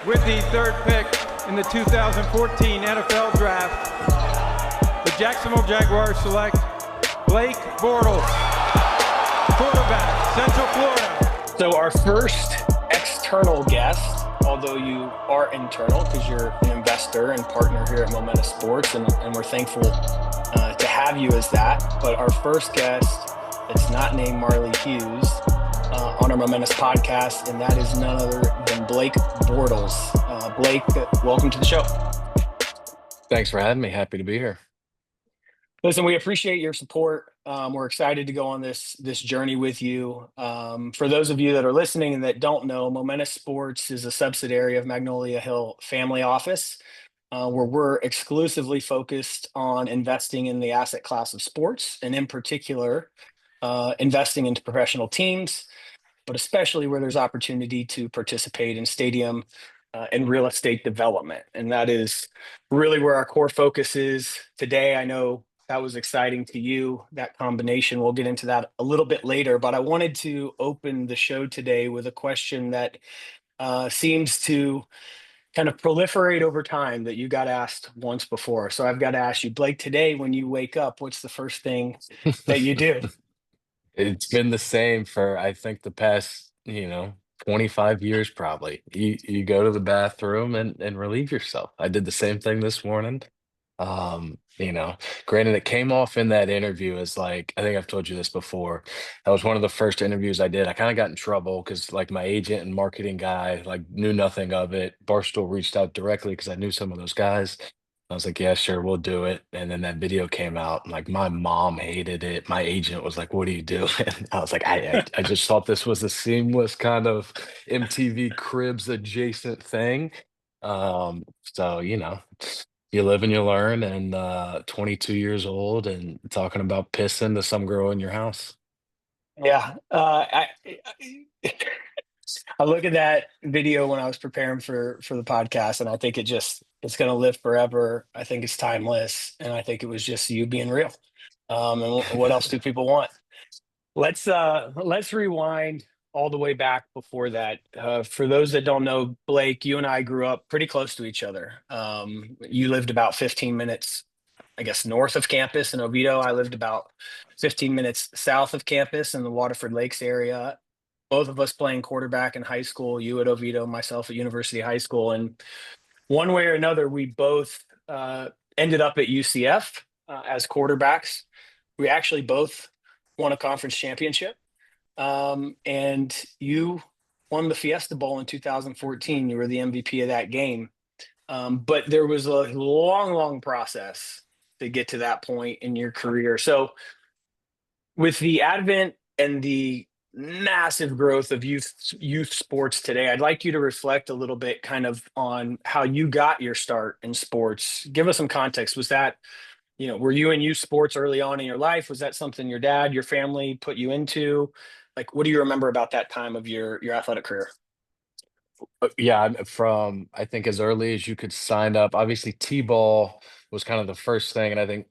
With the third pick in the 2014 NFL Draft, the Jacksonville Jaguars select Blake Bortles, quarterback, Central Florida. So our first external guest, although you are internal because you're an investor and partner here at Momentous Sports, and we're thankful to have you as that. But our first guest that's not named Marley Hughes on our Momentous podcast, and that is none other than Blake Bortles. Blake, welcome to the show. Thanks for having me. Happy to be here. Listen, we appreciate your support. We're excited to go on this journey with you. For those of you that are listening and that don't know, Momentous Sports is a subsidiary of Magnolia Hill Family Office, where we're exclusively focused on investing in the asset class of sports, and in particular, investing into professional teams, but especially where there's opportunity to participate in stadium and real estate development. And that is really where our core focus is today. I know that was exciting to you, that combination. We'll get into that a little bit later, but I wanted to open the show today with a question that seems to kind of proliferate over time that you got asked once before. So I've got to ask you, Blake, today, when you wake up, what's the first thing that you do? It's been the same for, I think, the past, 25 years probably. You go to the bathroom and relieve yourself. I did the same thing this morning. Granted, it came off in that interview as like, I think I've told you this before. That was one of the first interviews I did. I kind of got in trouble because like my agent and marketing guy like knew nothing of it. Barstool reached out directly because I knew some of those guys. I was like, yeah, sure, we'll do it. And then that video came out, and like my mom hated it. My agent was like, what are you doing? I was like, I just thought this was a seamless kind of MTV Cribs adjacent thing. So, you live and you learn, and 22 years old and talking about pissing to some girl in your house. Yeah. I look at that video when I was preparing for the podcast, and I think it's going to live forever. I think it's timeless, and I think it was just you being real. And what else do people want? Let's rewind all the way back before that. For those that don't know, Blake, you and I grew up pretty close to each other. You lived about 15 minutes, I guess, north of campus in Oviedo. I lived about 15 minutes south of campus in the Waterford Lakes area. Both of us playing quarterback in high school, you at Oviedo, myself at University High School. And one way or another, we both ended up at UCF as quarterbacks. We actually both won a conference championship. And you won the Fiesta Bowl in 2014. You were the MVP of that game. But there was a long, long process to get to that point in your career. So with the advent and the massive growth of youth sports today, I'd like you to reflect a little bit kind of on how you got your start in sports. Give us some context. Was that, were you in youth sports early on in your life? Was that something your dad, your family put you into? Like, what do you remember about that time of your athletic career? Yeah, from I think as early as you could sign up. Obviously, T-ball was kind of the first thing, and I think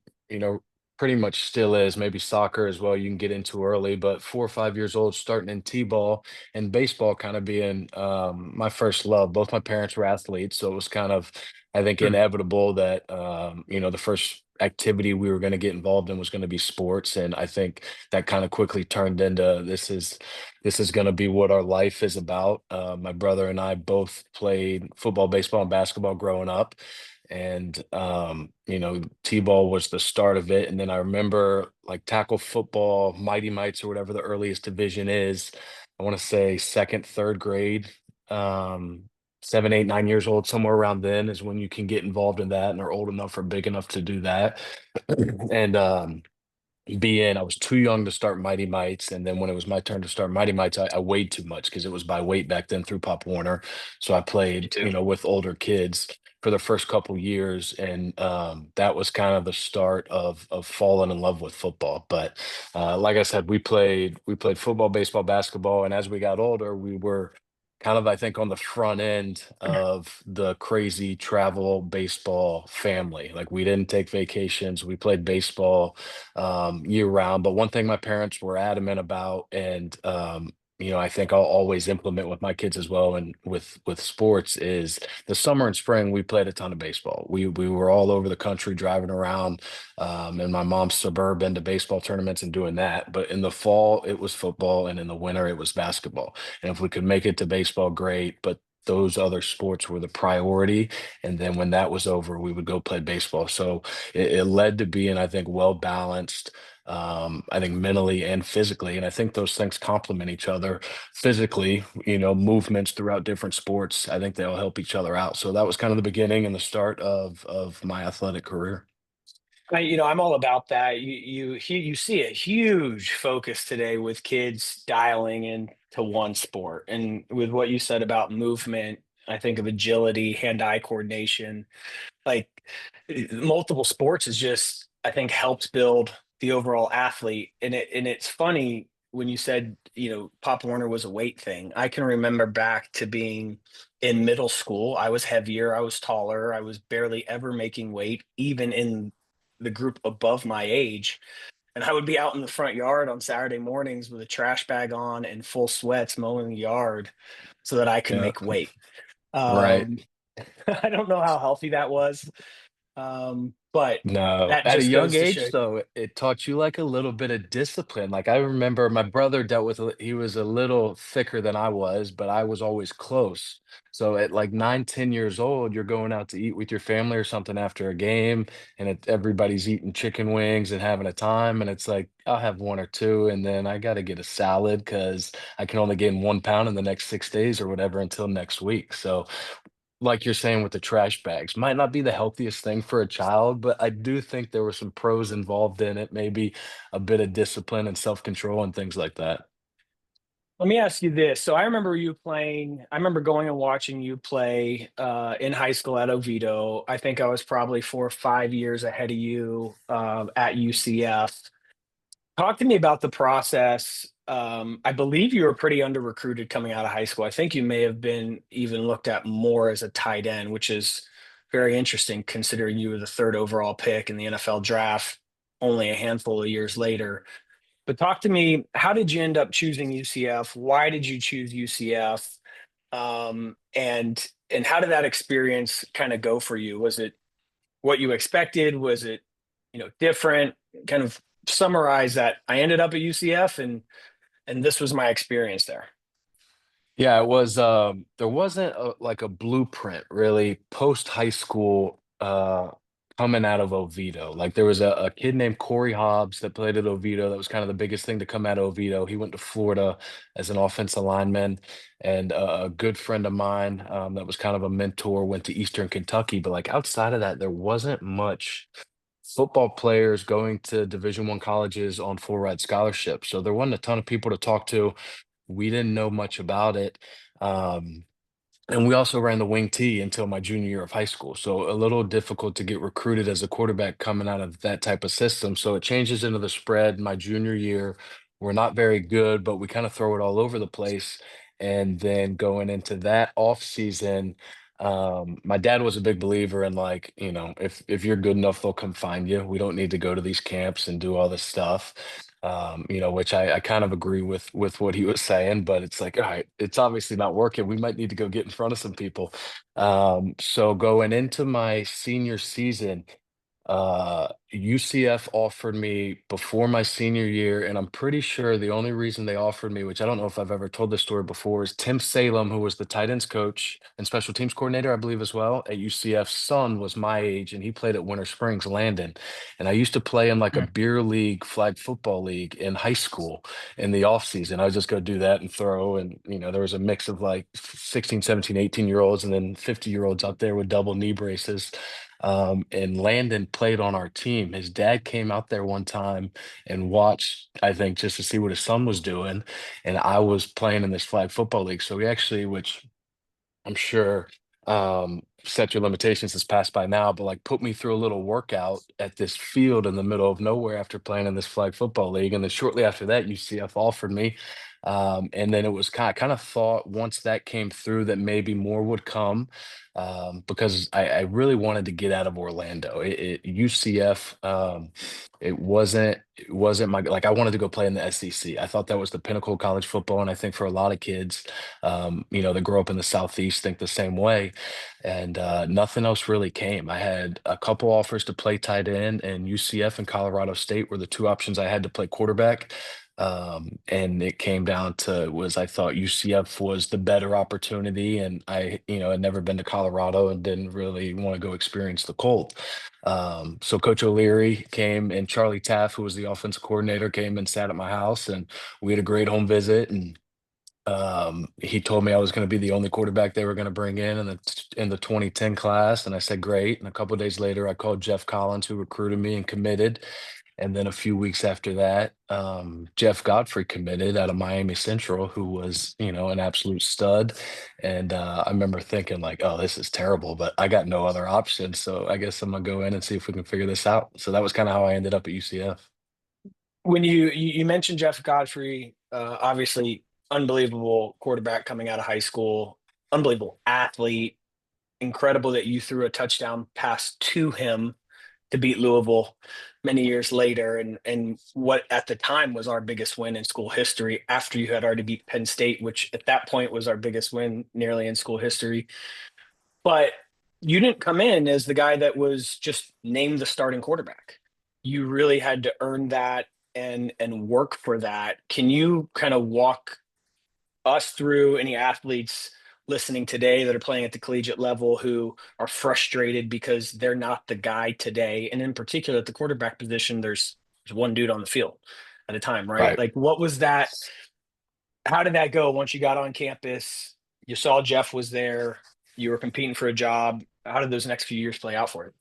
pretty much still is. Maybe soccer as well. You can get into early, but 4 or 5 years old, starting in T-ball and baseball, kind of being my first love. Both my parents were athletes, so it was kind of, I think, inevitable that the first activity we were going to get involved in was going to be sports, and I think that kind of quickly turned into this is going to be what our life is about. My brother and I both played football, baseball, and basketball growing up. And, T-ball was the start of it. And then I remember like tackle football, Mighty Mites, or whatever the earliest division is. I want to say second, third grade, 7, 8, 9 years old, somewhere around then is when you can get involved in that and are old enough or big enough to do that. And, I was too young to start Mighty Mites, and then when it was my turn to start Mighty Mites, I weighed too much because it was by weight back then through Pop Warner. So I played, with older kids for the first couple years, and that was kind of the start of falling in love with football. But like I said, we played football, baseball, basketball, and as we got older, we were kind of, I think, on the front end of the crazy travel baseball family. Like, we didn't take vacations. We played baseball year round. But one thing my parents were adamant about, and I think I'll always implement with my kids as well, and with sports is the summer and spring we played a ton of baseball. We were all over the country driving around, in my mom's suburban to baseball tournaments and doing that. But in the fall it was football, and in the winter it was basketball. And if we could make it to baseball, great. But those other sports were the priority. And then when that was over, we would go play baseball. So it led to being, I think, well balanced, I think mentally and physically. And I think those things complement each other. Physically, movements throughout different sports, I think they all help each other out. So that was kind of the beginning and the start of my athletic career. I'm all about that. You see a huge focus today with kids dialing into one sport, and with what you said about movement, I think of agility, hand-eye coordination, like multiple sports is just, I think, helps build the overall athlete. And it's funny when you said, Pop Warner was a weight thing. I can remember back to being in middle school. I was heavier, I was taller, I was barely ever making weight, even in the group above my age. And I would be out in the front yard on Saturday mornings with a trash bag on and full sweats mowing the yard so that I could Yeah. make weight. Right. Um, I don't know how healthy that was, but No, that at a just young goes to show. age, though, it taught you like a little bit of discipline. Like I remember my brother dealt with, he was a little thicker than I was, but I was always close. So at like 9, 10 years old, you're going out to eat with your family or something after a game, and everybody's eating chicken wings and having a time. And it's like, I'll have one or two, and then I got to get a salad because I can only gain 1 pound in the next 6 days or whatever until next week. So like you're saying with the trash bags, might not be the healthiest thing for a child, but I do think there were some pros involved in it, maybe a bit of discipline and self-control and things like that. Let me ask you this. So I remember you playing, I remember going and watching you play in high school at Oviedo. I think I was probably 4 or 5 years ahead of you at UCF. Talk to me about the process. I believe you were pretty under recruited coming out of high school. I think you may have been even looked at more as a tight end, which is very interesting considering you were the third overall pick in the NFL draft only a handful of years later. But talk to me, how did you end up choosing UCF? Why did you choose UCF? And how did that experience kind of go for you? Was it what you expected? Was it, different? Kind of summarize that. I ended up at UCF and this was my experience there. Yeah, it was there wasn't like a blueprint really post high school coming out of Oviedo. Like there was a kid named Corey Hobbs that played at Oviedo. That was kind of the biggest thing to come out of Oviedo. He went to Florida as an offensive lineman, and a good friend of mine that was kind of a mentor went to Eastern Kentucky. But like outside of that, there wasn't much football players going to Division I colleges on full ride scholarships. So there wasn't a ton of people to talk to. We didn't know much about it. Um, and we also ran the wing T until my junior year of high school. So a little difficult to get recruited as a quarterback coming out of that type of system. So it changes into the spread my junior year. We're not very good, but we kind of throw it all over the place. And then going into that off season, my dad was a big believer in like, if you're good enough, they'll come find you. We don't need to go to these camps and do all this stuff. Which I kind of agree with what he was saying, but it's like, all right, it's obviously not working. We might need to go get in front of some people. So going into my senior season, UCF offered me before my senior year, and I'm pretty sure the only reason they offered me, which I don't know if I've ever told this story before, is Tim Salem, who was the tight ends coach and special teams coordinator, I believe, as well at UCF's son was my age, and he played at Winter Springs, Landon. And I used to play in like a Mm. beer league, flag football league in high school in the off season. I would just go do that and throw. And, there was a mix of like 16, 17, 18-year-olds and then 50-year-olds out there with double knee braces. And Landon played on our team. His dad came out there one time and watched, I think, just to see what his son was doing. And I was playing in this flag football league. So we actually, which I'm sure set your limitations has passed by now, but like put me through a little workout at this field in the middle of nowhere after playing in this flag football league. And then shortly after that, UCF offered me. And then it was kind of thought once that came through that maybe more would come, because I really wanted to get out of Orlando. UCF, it wasn't my, like, I wanted to go play in the SEC. I thought that was the pinnacle of college football, and I think for a lot of kids, that grow up in the Southeast think the same way. And nothing else really came. I had a couple offers to play tight end, and UCF and Colorado State were the two options I had to play quarterback. And it came down to was I thought UCF was the better opportunity, and I, had never been to Colorado and didn't really want to go experience the cold. So Coach O'Leary came, and Charlie Taff, who was the offensive coordinator, came and sat at my house, and we had a great home visit. And he told me I was going to be the only quarterback they were going to bring in the 2010 class, and I said great. And a couple of days later, I called Jeff Collins, who recruited me and committed. And then a few weeks after that, Jeff Godfrey committed out of Miami Central, who was, an absolute stud. And I remember thinking like, oh, this is terrible, but I got no other option. So I guess I'm gonna go in and see if we can figure this out. So that was kind of how I ended up at UCF. When you mentioned Jeff Godfrey, obviously unbelievable quarterback coming out of high school, unbelievable athlete, incredible that you threw a touchdown pass to him to beat Louisville many years later, and what at the time was our biggest win in school history after you had already beat Penn State, which at that point was our biggest win nearly in school history. But you didn't come in as the guy that was just named the starting quarterback. You really had to earn that and work for that. Can you kind of walk us through any athletes listening today that are playing at the collegiate level who are frustrated because they're not the guy today? And in particular, at the quarterback position, there's one dude on the field at a time, right? Right. Like, what was that? How did that go once you got on campus? You saw Jeff was there. You were competing for a job. How did those next few years play out for it?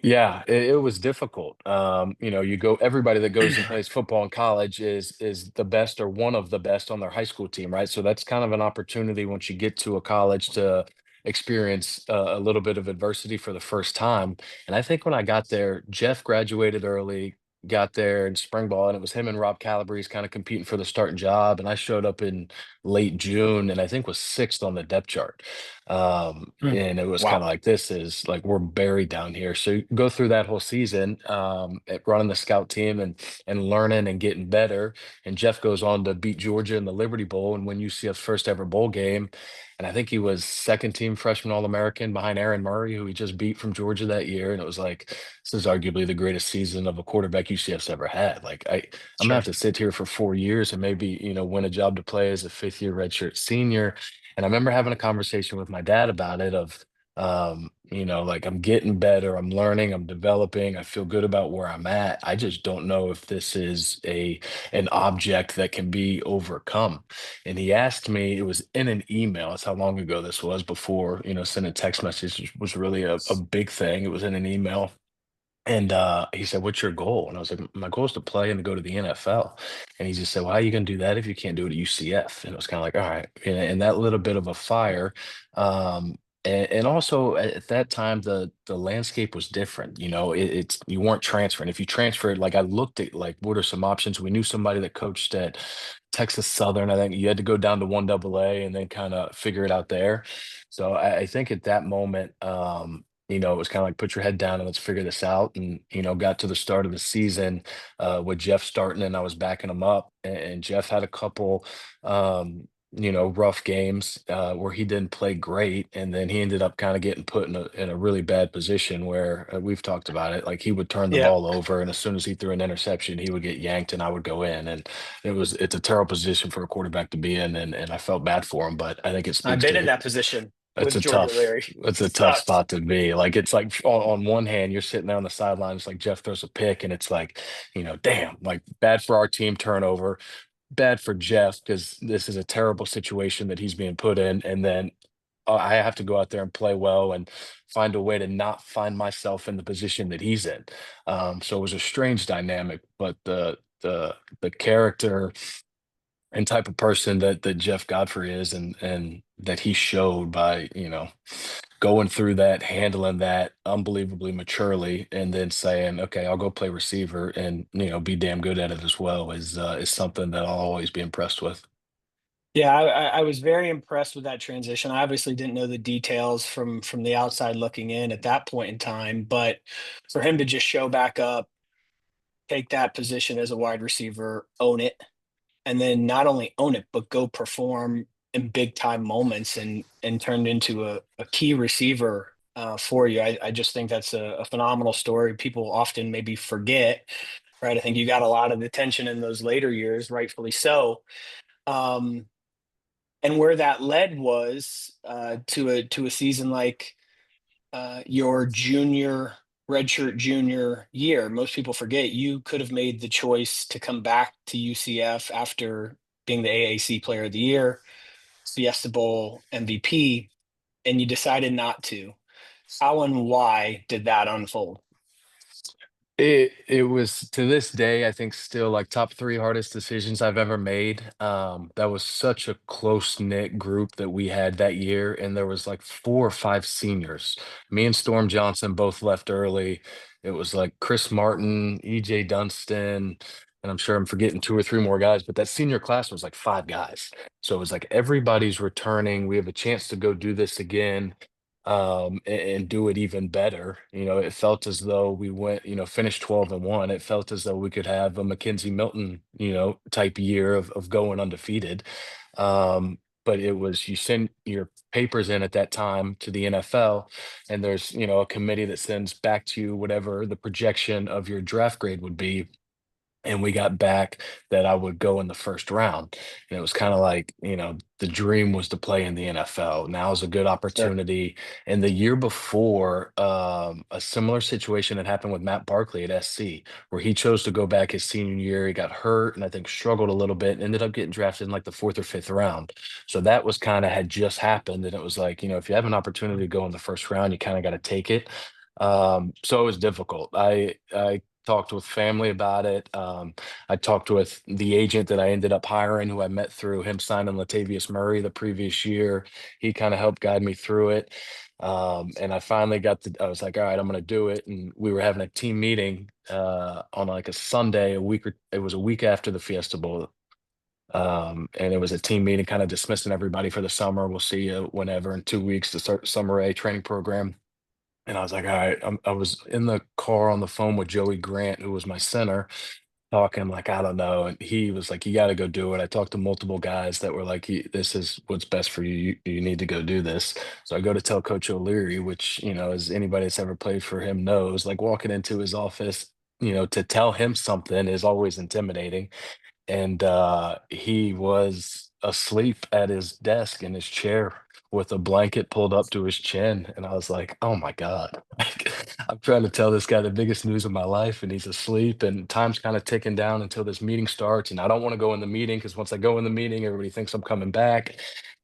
Yeah, it was difficult. Everybody that goes and plays football in college is the best or one of the best on their high school team, right? So that's kind of an opportunity once you get to a college to experience a little bit of adversity for the first time. And I think when I got there, Jeff graduated early, got there in spring ball, and it was him and Rob Calabrese kind of competing for the starting job. And I showed up in late June, and I think was sixth on the depth chart. Hmm. And it was kind Wow. of like, this is like we're buried down here. So you go through that whole season, at running the scout team and learning and getting better. And Jeff goes on to beat Georgia in the Liberty Bowl and win UCF's first ever bowl game. And I think he was second team freshman All-American behind Aaron Murray, who he just beat from Georgia that year. And it was like, this is arguably the greatest season of a quarterback UCF's ever had. Like I'm gonna Sure. have to sit here for 4 years and maybe, win a job to play as a fifth year redshirt senior. And I remember having a conversation with my dad about it of, like I'm getting better, I'm learning, I'm developing, I feel good about where I'm at. I just don't know if this is an object that can be overcome. And he asked me, it was in an email. That's how long ago this was before, sending text messages was really a big thing. It was in an email. And he said, "What's your goal?" And I was like, "My goal is to play and to go to the NFL." And he just said, "Well, how are you going to do that if you can't do it at UCF?" And it was kind of like, all right. And that lit a bit of a fire. And also at that time, the landscape was different. It's you weren't transferring. If you transferred, like I looked at like what are some options. We knew somebody that coached at Texas Southern. I think you had to go down to 1AA and then kind of figure it out there. So I think at that moment, it was kind of like put your head down and let's figure this out. And, got to the start of the season with Jeff starting and I was backing him up. And Jeff had a couple, rough games where he didn't play great. And then he ended up kind of getting put in a really bad position where we've talked about it. Like he would turn the Yeah. ball over. And as soon as he threw an interception, he would get yanked and I would go in. And it's a terrible position for a quarterback to be in. And I felt bad for him. But I think it I've speaks been in to that position it's with a Georgia tough Larry. it's a tough Sucks. spot to be. Like it's like on one hand, you're sitting there on the sideline, it's like Jeff throws a pick, and it's like, damn, like bad for our team turnover, bad for Jeff because this is a terrible situation that he's being put in. And then I have to go out there and play well and find a way to not find myself in the position that he's in. So it was a strange dynamic, but the character and type of person that Jeff Godfrey is and that he showed by, going through that, handling that unbelievably maturely, and then saying, okay, I'll go play receiver and, be damn good at it as well is something that I'll always be impressed with. Yeah, I was very impressed with that transition. I obviously didn't know the details from the outside looking in at that point in time, but for him to just show back up, take that position as a wide receiver, own it, and then not only own it, but go perform in big time moments and turned into a key receiver for you. I just think that's a phenomenal story. People often maybe forget, right? I think you got a lot of attention in those later years, rightfully so. Um, and where that led was to a season like your redshirt junior year. Most people forget you could have made the choice to come back to UCF after being the AAC Player of the Year, Fiesta Bowl MVP, and you decided not to. How and why did that unfold? It was, to this day, I think, still like top three hardest decisions I've ever made. That was such a close-knit group that we had that year, and there was like 4 or 5 seniors. Me and Storm Johnson both left early. It was like Chris Martin, EJ Dunstan, and I'm sure I'm forgetting 2 or 3 more guys, but that senior class was like 5 guys. So it was like everybody's returning. We have a chance to go do this again, and do it even better. It felt as though we went, finished 12-1. It felt as though we could have a Mackenzie Milton, type year of going undefeated. But it was, you send your papers in at that time to the NFL, and there's, a committee that sends back to you whatever the projection of your draft grade would be, and we got back that I would go in the first round. And it was kind of like, the dream was to play in the NFL. Now is a good Sure. opportunity. And the year before, a similar situation had happened with Matt Barkley at SC, where he chose to go back his senior year. He got hurt and I think struggled a little bit, and ended up getting drafted in like the fourth or fifth round. So that was kind of had just happened. And it was like, if you have an opportunity to go in the first round, you kind of got to take it. So it was difficult. I talked with family about it. I talked with the agent that I ended up hiring, who I met through him signing Latavius Murray the previous year. He kind of helped guide me through it. And I finally I was like, all right, I'm going to do it. And we were having a team meeting on like a Sunday, it was a week after the Fiesta Bowl. And it was a team meeting, kind of dismissing everybody for the summer. We'll see you whenever in 2 weeks to start the summer A training program. And I was like, all right, I was in the car on the phone with Joey Grant, who was my center, talking like, I don't know. And he was like, you got to go do it. I talked to multiple guys that were like, this is what's best for you. You need to go do this. So I go to tell Coach O'Leary, which, as anybody that's ever played for him knows, like walking into his office, to tell him something is always intimidating. And he was asleep at his desk in his chair with a blanket pulled up to his chin, and I was like, oh my god. Like, I'm trying to tell this guy the biggest news of my life, and he's asleep, and time's kind of ticking down until this meeting starts, and I don't want to go in the meeting because once I go in the meeting, everybody thinks I'm coming back.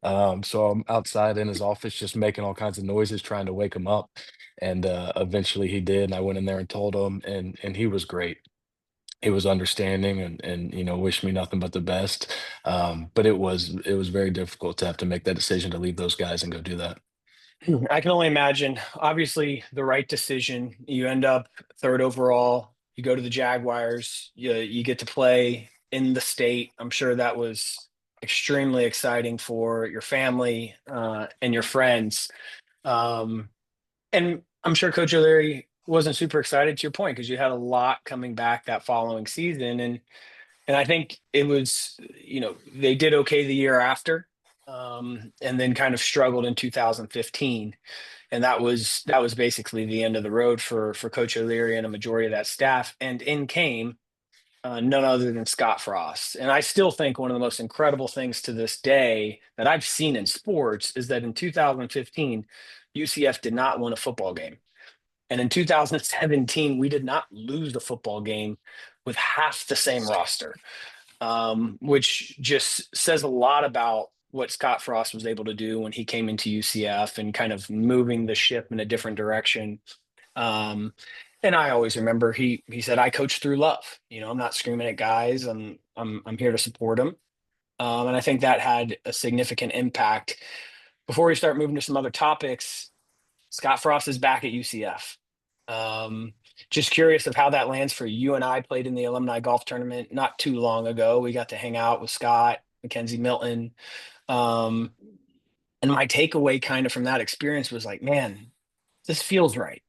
So I'm outside in his office just making all kinds of noises trying to wake him up, and eventually he did, and I went in there and told him, and he was great. He was understanding, and wished me nothing but the best. But it was very difficult to have to make that decision to leave those guys and go do that. I can only imagine. Obviously, the right decision. You end up third overall. You go to the Jaguars. You get to play in the state. I'm sure that was extremely exciting for your family and your friends. Um, and I'm sure Coach O'Leary wasn't super excited, to your point, because you had a lot coming back that following season, and I think it was, they did okay the year after, and then kind of struggled in 2015, and that was basically the end of the road for Coach O'Leary and a majority of that staff. And in came none other than Scott Frost. And I still think one of the most incredible things to this day that I've seen in sports is that in 2015, UCF did not win a football game. And in 2017, we did not lose the football game with half the same roster, which just says a lot about what Scott Frost was able to do when he came into UCF and kind of moving the ship in a different direction. Um, and I always remember he said, "I coach through love. I'm not screaming at guys. I'm here to support them." And I think that had a significant impact. Before we start moving to some other topics, Scott Frost is back at UCF. Just curious of how that lands for you. And I played in the alumni golf tournament not too long ago. We got to hang out with Scott, Mackenzie, Milton. Um, and my takeaway kind of from that experience was like, man, this feels right.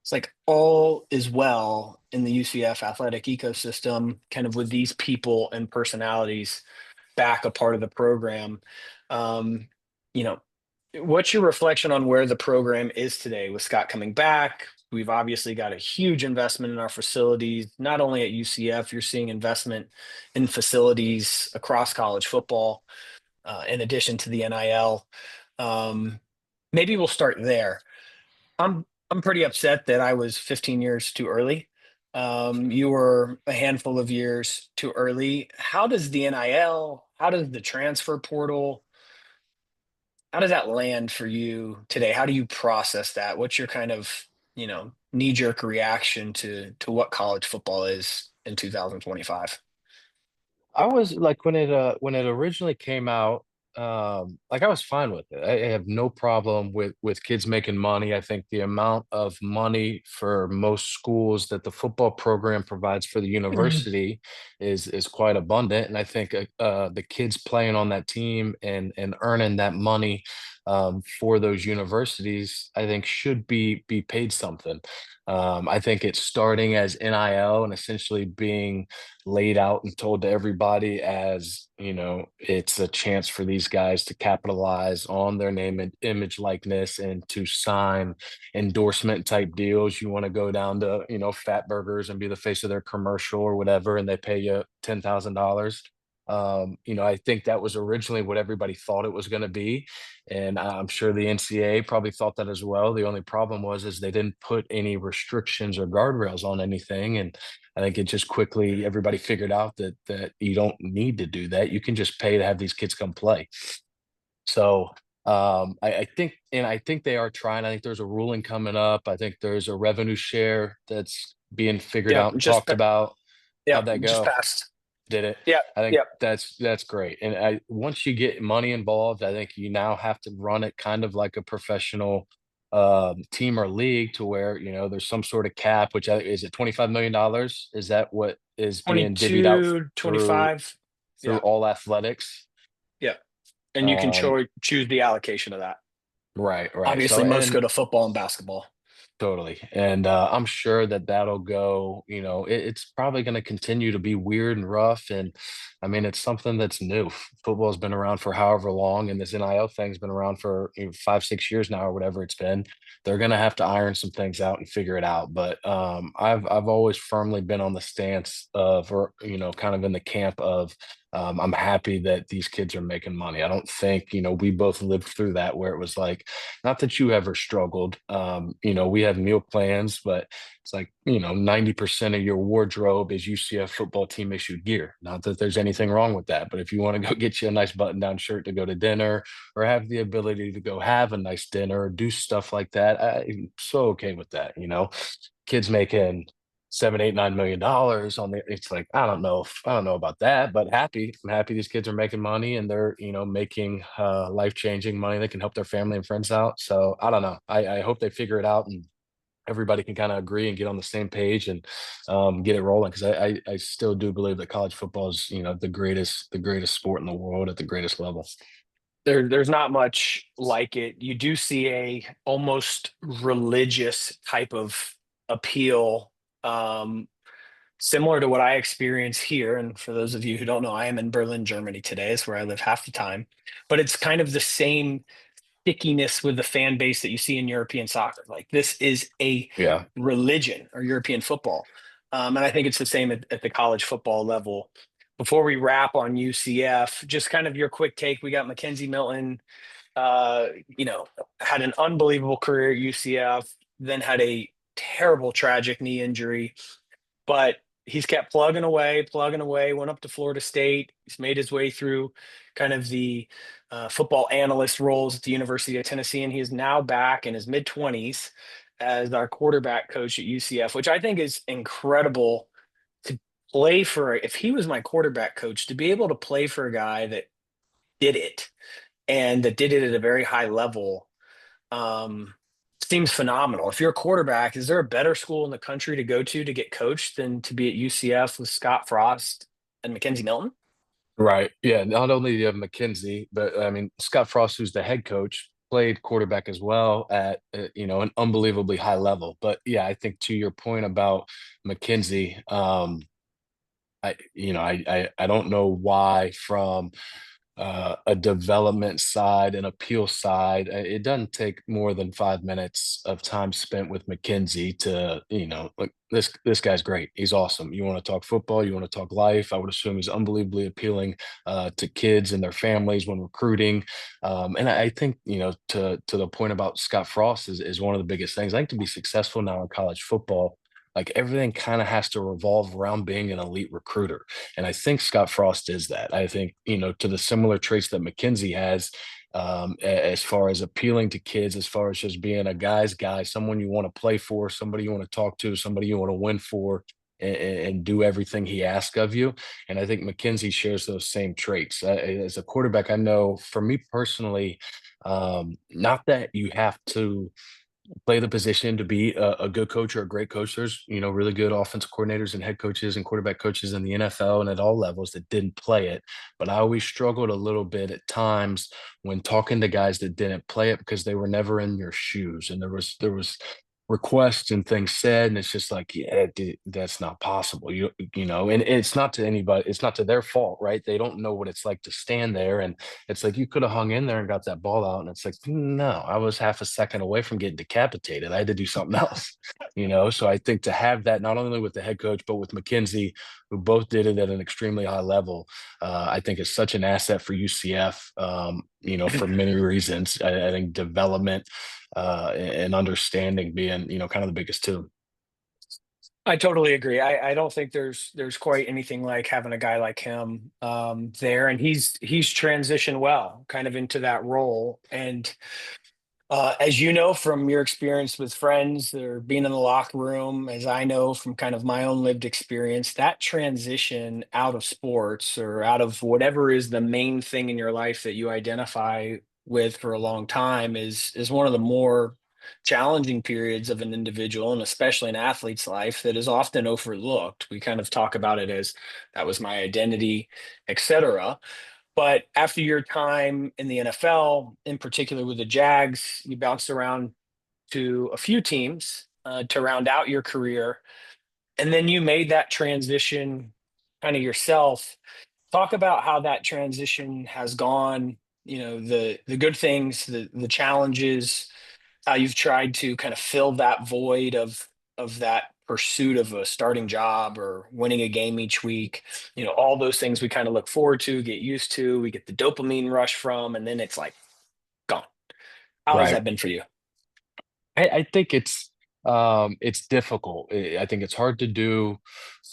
It's like all is well in the UCF athletic ecosystem, kind of with these people and personalities back a part of the program. Um, you know, what's your reflection on where the program is today with Scott coming back? We've obviously got a huge investment in our facilities, not only at UCF, you're seeing investment in facilities across college football, in addition to the NIL. Um, Maybe we'll start there. I'm pretty upset that I was 15 years too early. You were a handful of years too early. How does the NIL, how does the transfer portal, how does that land for you today? How do you process that? What's your kind of, knee-jerk reaction to what college football is in 2025? I was like when it originally came out, like I was fine with it. I have no problem with kids making money. I think the amount of money for most schools that the football program provides for the Mhm. university is quite abundant, and I think the kids playing on that team and earning that money for those universities, I think should be paid something. I think it's starting as NIL and essentially being laid out and told to everybody as, it's a chance for these guys to capitalize on their name and image likeness and to sign endorsement type deals. You want to go down to, Fat Burgers and be the face of their commercial or whatever, and they pay you $10,000. I think that was originally what everybody thought it was going to be, and I'm sure the NCAA probably thought that as well. The only problem was is they didn't put any restrictions or guardrails on anything, and I think it just quickly everybody figured out that you don't need to do that. You can just pay to have these kids come play. So I think they are trying. I think there's a ruling coming up. I think there's a revenue share that's being figured Yep, out and talked about. How'd that just go? passed. Did it? Yep, I think yep. that's great. And once you get money involved, I think you now have to run it kind of like a professional team or league to where, there's some sort of cap, which is it $25 million? Is that what is being divvied out 22, through 25. through Yeah, all athletics? yeah. And you can Um, choose the allocation of that. right, right. So Obviously, most and go to football and basketball. totally. And I'm sure that that'll go, it's probably going to continue to be weird and rough. And I mean, it's something that's new. Football's been around for however long, and this NIL thing's been around for 5, 6 years now, or whatever it's been. They're going to have to iron some things out and figure it out. But I've always firmly been on the stance of, or, kind of in the camp of, I'm happy that these kids are making money. I don't think, we both lived through that where it was like, not that you ever struggled. We have meal plans, but it's like, 90% of your wardrobe is UCF football team issued gear. Not that there's anything wrong with that, but if you want to go get you a nice button down shirt to go to dinner or have the ability to go have a nice dinner or do stuff like that, I'm so okay with that. Kids making 7, 8, $9 million on the, it's like, I don't know about that, but I'm happy these kids are making money and they're, making life-changing money that can help their family and friends out. So I don't know. I hope they figure it out and everybody can kind of agree and get on the same page and get it rolling. Cause I still do believe that college football is, the greatest sport in the world at the greatest level. There's not much like it. You do see a almost religious type of appeal, um, similar to what I experience here. And for those of you who don't know, I am in Berlin, Germany today. It's where I live half the time. But it's kind of the same stickiness with the fan base that you see in European soccer. Like this is a Yeah. religion or European football. And I think it's the same at the college football level. Before we wrap on UCF, just kind of your quick take. We got Mackenzie Milton, uh, you know, had an unbelievable career at UCF, then had a terrible, tragic knee injury, but he's kept plugging away, went up to Florida State. He's made his way through kind of the football analyst roles at the University of Tennessee, and he is now back in his mid 20s as our quarterback coach at UCF, which I think is incredible to play for. If he was my quarterback coach, to be able to play for a guy that did it and that did it at a very high level, um, seems phenomenal. If you're a quarterback, is there a better school in the country to go to get coached than to be at UCF with Scott Frost and Mackenzie Milton? Right. Yeah. Not only do you have McKenzie, but I mean, Scott Frost, who's the head coach, played quarterback as well at, an unbelievably high level. But yeah, I think to your point about McKenzie, I don't know why from a development side and appeal side, it doesn't take more than 5 minutes of time spent with McKenzie to, like this guy's great. He's awesome. You want to talk football, you want to talk life. I would assume he's unbelievably appealing to kids and their families when recruiting. And I think, to the point about Scott Frost is one of the biggest things. I think to be successful now in college football, like everything kind of has to revolve around being an elite recruiter. And I think Scott Frost is that. I think, to the similar traits that McKenzie has, as far as appealing to kids, as far as just being a guy's guy, someone you want to play for, somebody you want to talk to, somebody you want to win for, and do everything he asks of you. And I think McKenzie shares those same traits. As a quarterback, I know for me personally, not that you have to play the position to be a good coach or a great coach. There's, really good offensive coordinators and head coaches and quarterback coaches in the NFL and at all levels that didn't play it. But I always struggled a little bit at times when talking to guys that didn't play it because they were never in your shoes. And there was requests and things said, and it's just like, yeah, dude, that's not possible. And it's not to anybody, it's not to their fault, right? They don't know what it's like to stand there. And it's like you could have hung in there and got that ball out. And it's like, no, I was half a second away from getting decapitated. I had to do something else, So I think to have that not only with the head coach, but with McKenzie, who both did it at an extremely high level, I think is such an asset for UCF, for many reasons. I think development and understanding being, kind of the biggest two. I totally agree. I don't think there's quite anything like having a guy like him there, and he's transitioned well, kind of into that role. And as you know from your experience with friends or being in the locker room, as I know from kind of my own lived experience, that transition out of sports or out of whatever is the main thing in your life that you identify with for a long time is one of the more challenging periods of an individual and especially an athlete's life that is often overlooked. We kind of talk about it as that was my identity, etc. But after your time in the NFL, in particular with the Jags, you bounced around to a few teams to round out your career. And then you made that transition kind of yourself. Talk about how that transition has gone, the good things, the challenges, how you've tried to kind of fill that void of that pursuit of a starting job or winning a game each week, all those things we kind of look forward to, get used to, we get the dopamine rush from, and then it's like gone. How has Right. that been for you? I think it's difficult. I think it's hard to do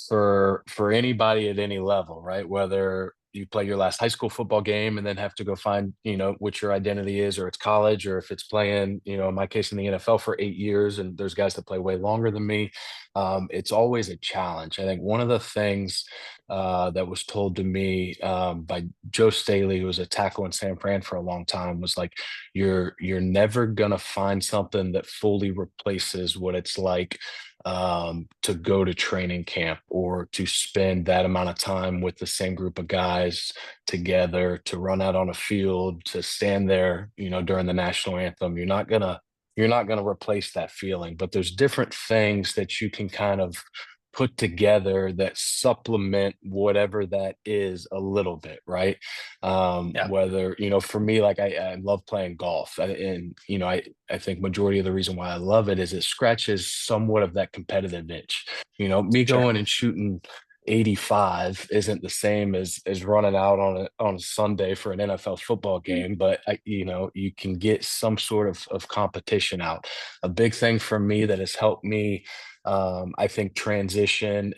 for anybody at any level, right? Whether you play your last high school football game and then have to go find, what your identity is, or it's college, or if it's playing, in my case in the NFL for 8 years, and there's guys that play way longer than me. It's always a challenge. I think one of the things that was told to me by Joe Staley, who was a tackle in San Fran for a long time, was like, you're never gonna find something that fully replaces what it's like to go to training camp or to spend that amount of time with the same group of guys together, to run out on a field, to stand there, during the national anthem. You're not gonna replace that feeling, but there's different things that you can kind of put together that supplement whatever that is a little bit, right? Yeah. Whether, for me, like I love playing golf. I think majority of the reason why I love it is it scratches somewhat of that competitive itch. Me Sure. going and shooting 85 isn't the same as running out on a Sunday for an NFL football game, but you can get some sort of competition out. A big thing for me that has helped me, I think, transition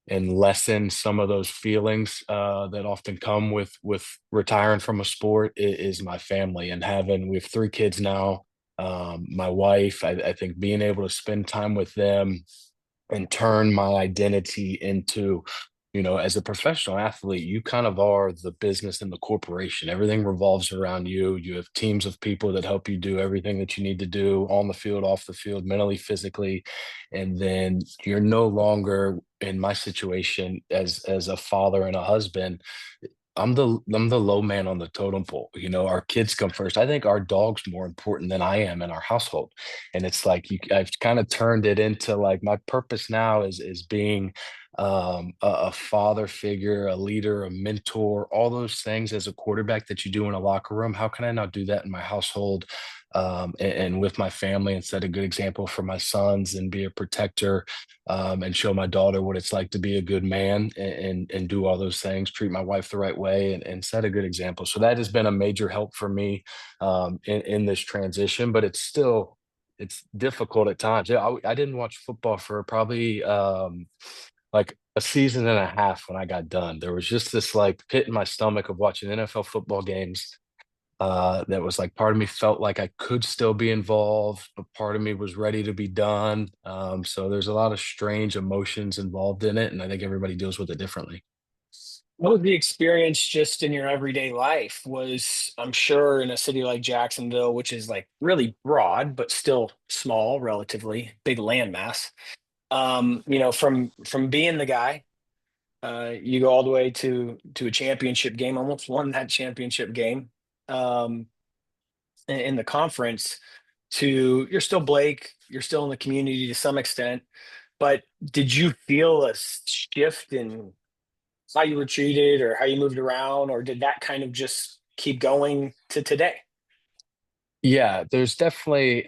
and lessen some of those feelings that often come with retiring from a sport is my family. And we have 3 kids now. My wife, I think being able to spend time with them and turn my identity into as a professional athlete, you kind of are the business and the corporation. Everything revolves around you. You have teams of people that help you do everything that you need to do on the field, off the field, mentally, physically. And then you're no longer, in my situation as a father and a husband, I'm the low man on the totem pole. Our kids come first. I think our dog's more important than I am in our household. And it's like I've kind of turned it into like my purpose now is being a father figure, a leader, a mentor, all those things as a quarterback that you do in a locker room. How can I not do that in my household? And with my family, and set a good example for my sons and be a protector, and show my daughter what it's like to be a good man, and do all those things, treat my wife the right way, and set a good example. So that has been a major help for me in this transition, but it's difficult at times. Yeah, I didn't watch football for probably like a season and a half when I got done. There was just this like pit in my stomach of watching NFL football games. That was like part of me felt like I could still be involved, but part of me was ready to be done. So there's a lot of strange emotions involved in it, and I think everybody deals with it differently. What was the experience just in your everyday life? Was, I'm sure, in a city like Jacksonville, which is like really broad but still small, relatively big landmass. From being the guy, you go all the way to a championship game, almost won that championship game, um, in the conference. To you're still Blake, you're still in the community to some extent, but did you feel a shift in how you were treated or how you moved around, or did that kind of just keep going to today? Yeah, there's definitely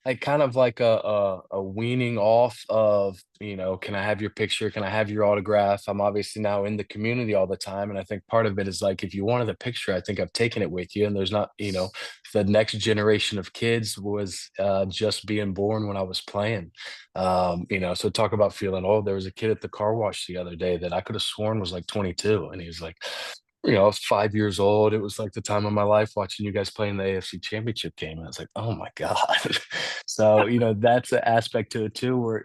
like kind of like a weaning off of, can I have your picture? Can I have your autograph? I'm obviously now in the community all the time. And I think part of it is like if you wanted a picture, I think I've taken it with you. And there's not, the next generation of kids was just being born when I was playing. So talk about feeling old. There was a kid at the car wash the other day that I could have sworn was like 22. And he was like, I was 5 years old. It was like the time of my life watching you guys play in the AFC Championship game. And I was like, oh my God. So, that's an aspect to it too, where,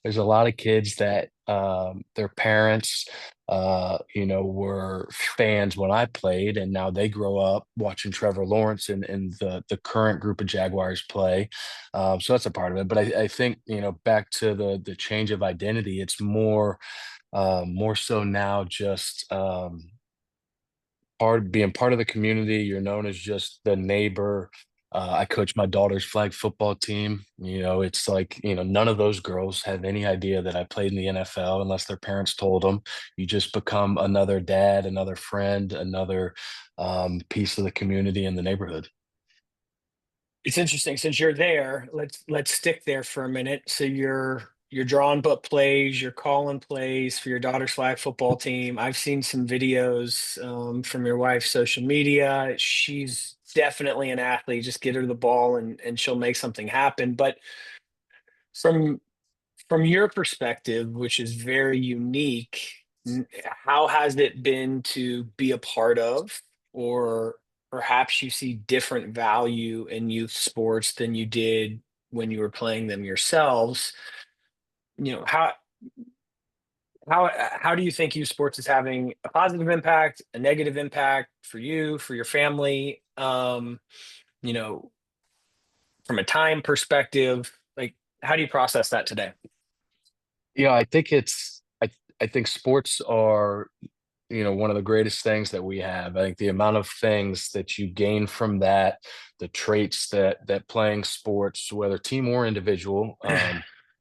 there's a lot of kids that their parents, were fans when I played, and now they grow up watching Trevor Lawrence and the current group of Jaguars play. So that's a part of it. But I think, back to the change of identity, it's more so now just being part of the community. You're known as just the neighbor. I coach my daughter's flag football team. It's like, none of those girls have any idea that I played in the NFL unless their parents told them. You just become another dad, another friend, another piece of the community in the neighborhood. It's interesting since you're there. Let's stick there for a minute. So you're drawing up plays, you're calling plays for your daughter's flag football team. I've seen some videos from your wife's social media. She's definitely an athlete. Just get her the ball and she'll make something happen. But from from your perspective, which is very unique, how has it been to be a part of, or perhaps you see different value in youth sports than you did when you were playing them yourselves? You know, how do you think youth sports is having a positive impact, a negative impact for you, for your family? You know, from a time perspective, like how do you process that today? Yeah, I think sports are, one of the greatest things that we have. I think the amount of things that you gain from that, the traits that playing sports, whether team or individual,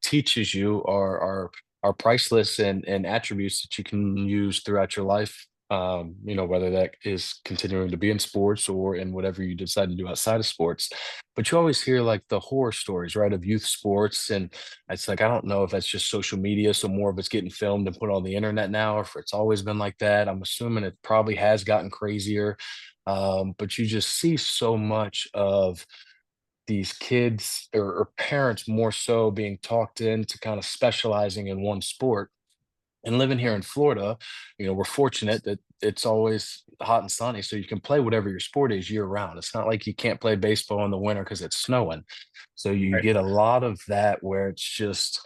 teaches you are priceless, and attributes that you can use throughout your life. Whether that is continuing to be in sports or in whatever you decide to do outside of sports. But you always hear like the horror stories, right, of youth sports. And it's like, I don't know if that's just social media, so more of it's getting filmed and put on the internet now, or if it's always been like that. I'm assuming it probably has gotten crazier. But you just see so much of these kids, or parents more so, being talked into kind of specializing in one sport. And living here in Florida, we're fortunate that it's always hot and sunny, so you can play whatever your sport is year round. It's not like you can't play baseball in the winter because it's snowing. So you Right. get a lot of that where it's just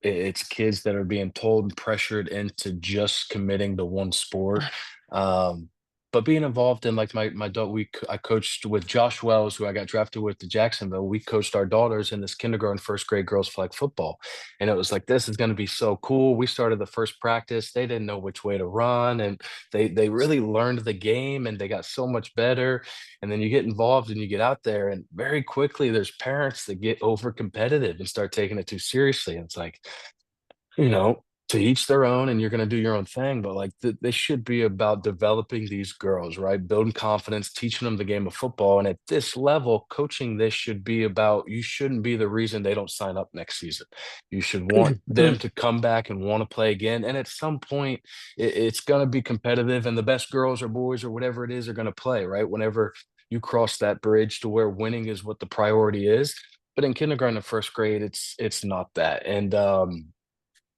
it's kids that are being told and pressured into just committing to one sport. Um, but being involved in like my daughter, I coached with Josh Wells, who I got drafted with to Jacksonville. We coached our daughters in this kindergarten, first grade girls flag football, and it was like, this is going to be so cool. We started the first practice; they didn't know which way to run, and they really learned the game, and they got so much better. And then you get involved and you get out there, and very quickly there's parents that get over competitive and start taking it too seriously. And it's like, to each their own, and you're going to do your own thing. But like, they should be about developing these girls, right? Building confidence, teaching them the game of football. And at this level, coaching this should be about, you shouldn't be the reason they don't sign up next season. You should want them to come back and want to play again. And at some point, it's going to be competitive, and the best girls or boys or whatever it is are going to play, right? Whenever you cross that bridge to where winning is what the priority is. But in kindergarten and first grade, it's not that. And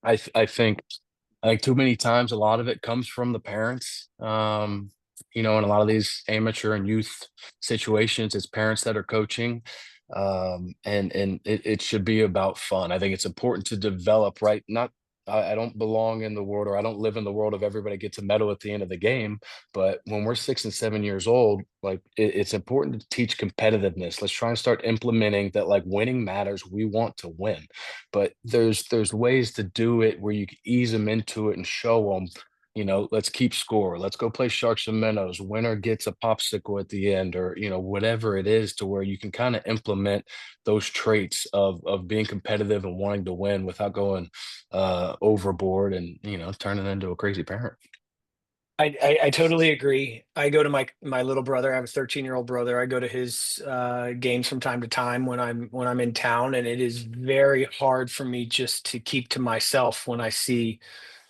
I think like too many times, a lot of it comes from the parents. In a lot of these amateur and youth situations, it's parents that are coaching. And it should be about fun. I think it's important to develop, right? Not I don't belong in the world, or I don't live in the world of everybody gets a medal at the end of the game. But when we're 6 and 7 years old, like it's important to teach competitiveness. Let's try and start implementing that, like, winning matters. We want to win, but there's ways to do it where you can ease them into it and show them, let's keep score. Let's go play sharks and minnows. Winner gets a popsicle at the end, or whatever it is, to where you can kind of implement those traits of being competitive and wanting to win without going overboard and turning into a crazy parent. I totally agree. I go to my little brother. I have a 13-year-old brother. I go to his games from time to time when I'm in town, and it is very hard for me just to keep to myself when I see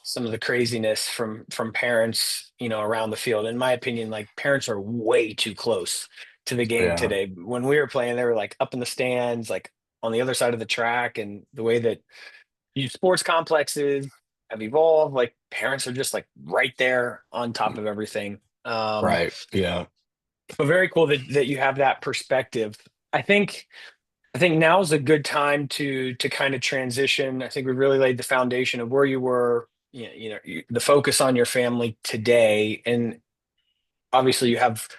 some of the craziness from parents, around the field. In my opinion, like, parents are way too close to the game Yeah. today. When we were playing, they were like up in the stands, like on the other side of the track, and the way that youth sports complexes have evolved, like, parents are just like right there on top of everything. Um, Right. Yeah. but very cool that you have that perspective. I think I think now is a good time to kind of transition. I think we really laid the foundation of where you were, the focus on your family today, and obviously you have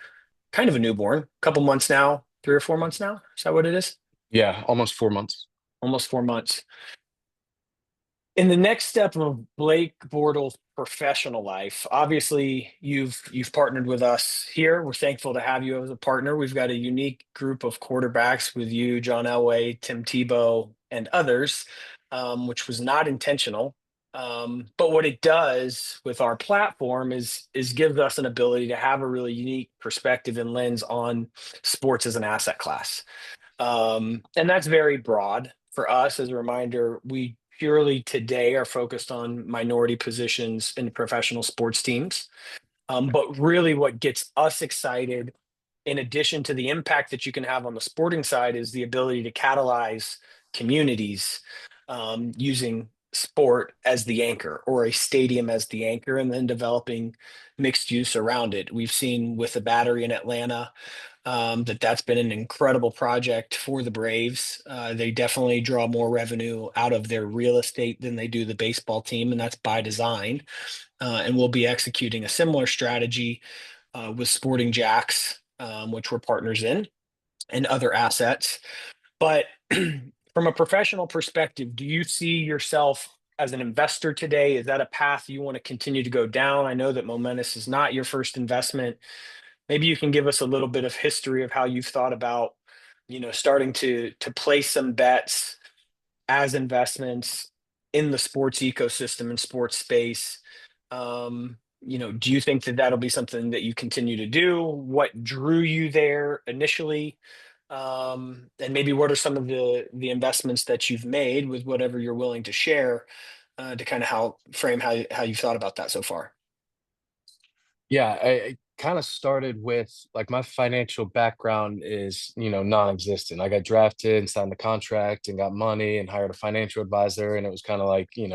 kind of a newborn, a couple months now, 3 or 4 months now. Is that what it is? Yeah. Almost 4 months. Almost 4 months. In the next step of Blake Bortles' professional life, obviously you've partnered with us here. We're thankful to have you as a partner. We've got a unique group of quarterbacks with you, John Elway, Tim Tebow, and others, which was not intentional. But what it does with our platform is gives us an ability to have a really unique perspective and lens on sports as an asset class. And that's very broad for us. As a reminder, we purely today are focused on minority positions in professional sports teams. But really, what gets us excited, in addition to the impact that you can have on the sporting side, is the ability to catalyze communities using sport as the anchor, or a stadium as the anchor, and then developing mixed use around it. We've seen with the Battery in Atlanta, that's been an incredible project for the Braves. They definitely draw more revenue out of their real estate than they do the baseball team, and that's by design. And we'll be executing a similar strategy with Sporting Jacks, which we're partners in, and other assets. But from a professional perspective, do you see yourself as an investor today? Is that a path you want to continue to go down? I know that Momentous is not your first investment. Maybe you can give us a little bit of history of how you've thought about, starting to place some bets as investments in the sports ecosystem and sports space. Do you think that that'll be something that you continue to do? What drew you there initially? And maybe what are some of the investments that you've made, with whatever you're willing to share, to kind of frame how you've thought about that so far? Yeah, I kind of started with, like, my financial background is, non-existent. I got drafted and signed the contract and got money and hired a financial advisor. And it was kind of like, you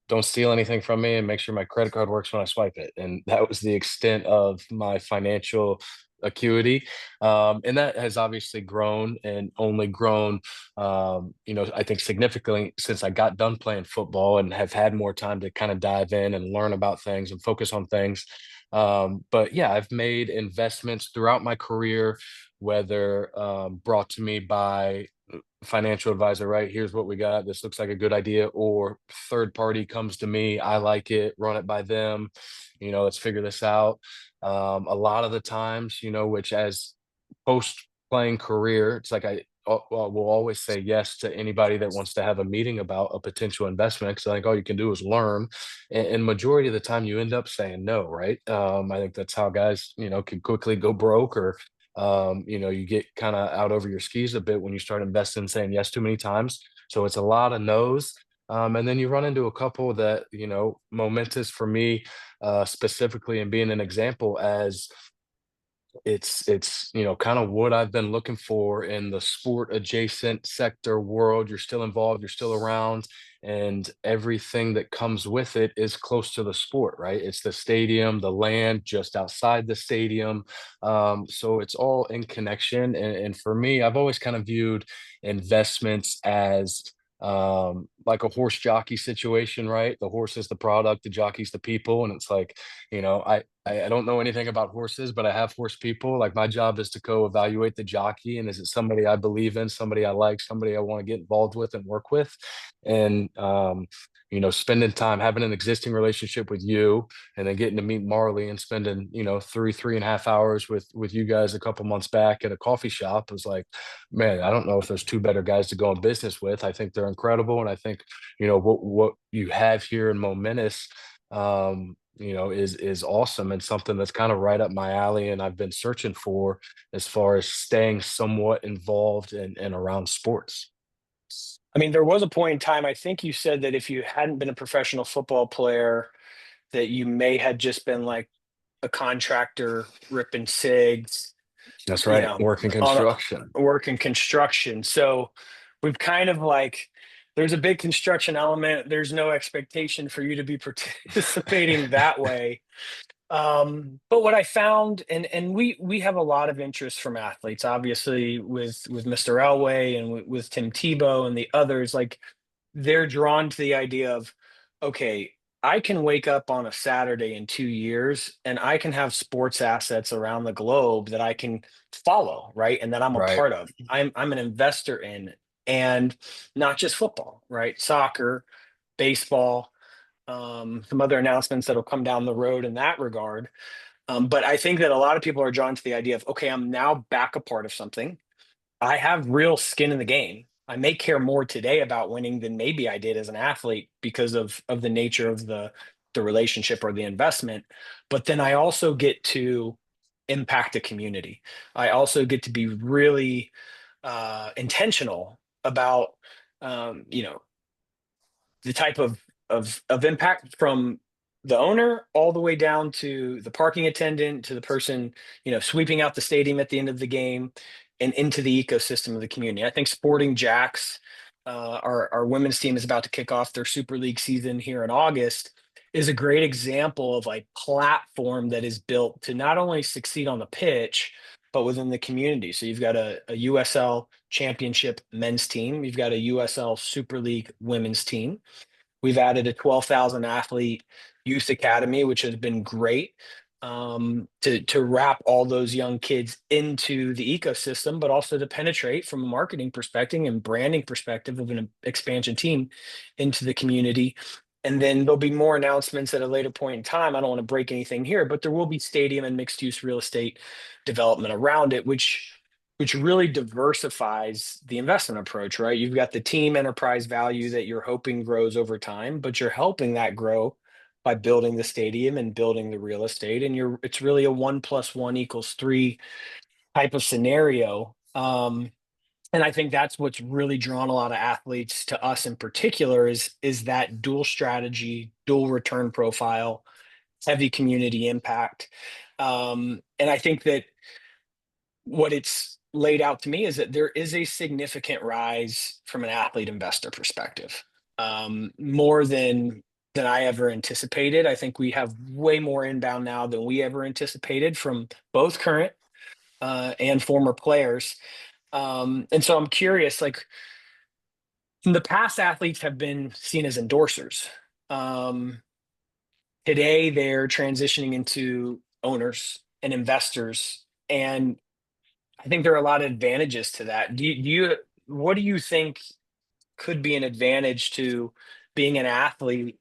don't steal anything from me and make sure my credit card works when I swipe it. And that was the extent of my financial acuity. And that has obviously grown and only grown, I think significantly since I got done playing football and have had more time to kind of dive in and learn about things and focus on things. But yeah, I've made investments throughout my career, whether brought to me by financial advisor, right? Here's what we got. This looks like a good idea. Or third party comes to me. I like it, run it by them. Let's figure this out. A lot of the times, which as post playing career, it's like will always say yes to anybody that wants to have a meeting about a potential investment. Because I think all you can do is learn. And majority of the time you end up saying no, right? I think that's how guys, can quickly go broke or you get kind of out over your skis a bit when you start investing, saying yes too many times. So it's a lot of no's. And then you run into a couple that, momentous for me, specifically, and being an example as it's kind of what I've been looking for in the sport adjacent sector world. You're still involved, you're still around, and everything that comes with it is close to the sport, right? It's the stadium, the land just outside the stadium. So it's all in connection. And for me, I've always kind of viewed investments as like a horse jockey situation, right? The horse is the product, the jockey's the people. And it's like, I don't know anything about horses, but I have horse people. Like my job is to co-evaluate the jockey, and is it somebody I believe in, somebody I like, somebody I want to get involved with and work with, and spending time having an existing relationship with you, and then getting to meet Marley and spending 3.5 hours with you guys a couple months back at a coffee shop was like, man, I don't know if there's two better guys to go in business with. I think they're incredible, and I think what you have here in Momentous is awesome and something that's kind of right up my alley and I've been searching for as far as staying somewhat involved and around sports. I mean, there was a point in time, I think you said that if you hadn't been a professional football player, that you may have just been like a contractor ripping cigs, That's right. Working on construction. a work in construction. So we've kind of like, there's a big construction element. There's no expectation for you to be participating that way. But what I found, and we have a lot of interest from athletes, obviously with Mr. Elway and with Tim Tebow and the others, like they're drawn to the idea of, okay, I can wake up on a Saturday in 2 years and I can have sports assets around the globe that I can follow, right? And that I'm a Right. part of. I'm an investor in, and not just football, right? Soccer, baseball, some other announcements that'll come down the road in that regard. But I think that a lot of people are drawn to the idea of, okay, I'm now back a part of something. I have real skin in the game. I may care more today about winning than maybe I did as an athlete because of the nature of the relationship or the investment. But then I also get to impact the community. I also get to be really intentional about the type of impact from the owner all the way down to the parking attendant to the person sweeping out the stadium at the end of the game and into the ecosystem of the community. I think Sporting Jacks, our women's team is about to kick off their Super League season here in August, is a great example of a platform that is built to not only succeed on the pitch but within the community. So you've got a USL championship men's team, you've got a USL Super League women's team. We've added a 12,000 athlete youth academy, which has been great, to wrap all those young kids into the ecosystem, but also to penetrate from a marketing perspective and branding perspective of an expansion team into the community. And then there'll be more announcements at a later point in time. I don't want to break anything here, but there will be stadium and mixed use real estate development around it, which really diversifies the investment approach, right? You've got the team enterprise value that you're hoping grows over time, but you're helping that grow by building the stadium and building the real estate. And it's really a 1+1 = 3 type of scenario. And I think that's what's really drawn a lot of athletes to us in particular is that dual strategy, dual return profile, heavy community impact. And I think that what it's laid out to me is that there is a significant rise from an athlete investor perspective, more than I ever anticipated. I think we have way more inbound now than we ever anticipated from both current and former players. And so I'm curious, like in the past, athletes have been seen as endorsers. Um, Today, they're transitioning into owners and investors, and I think there are a lot of advantages to that. What do you think could be an advantage to being an athlete,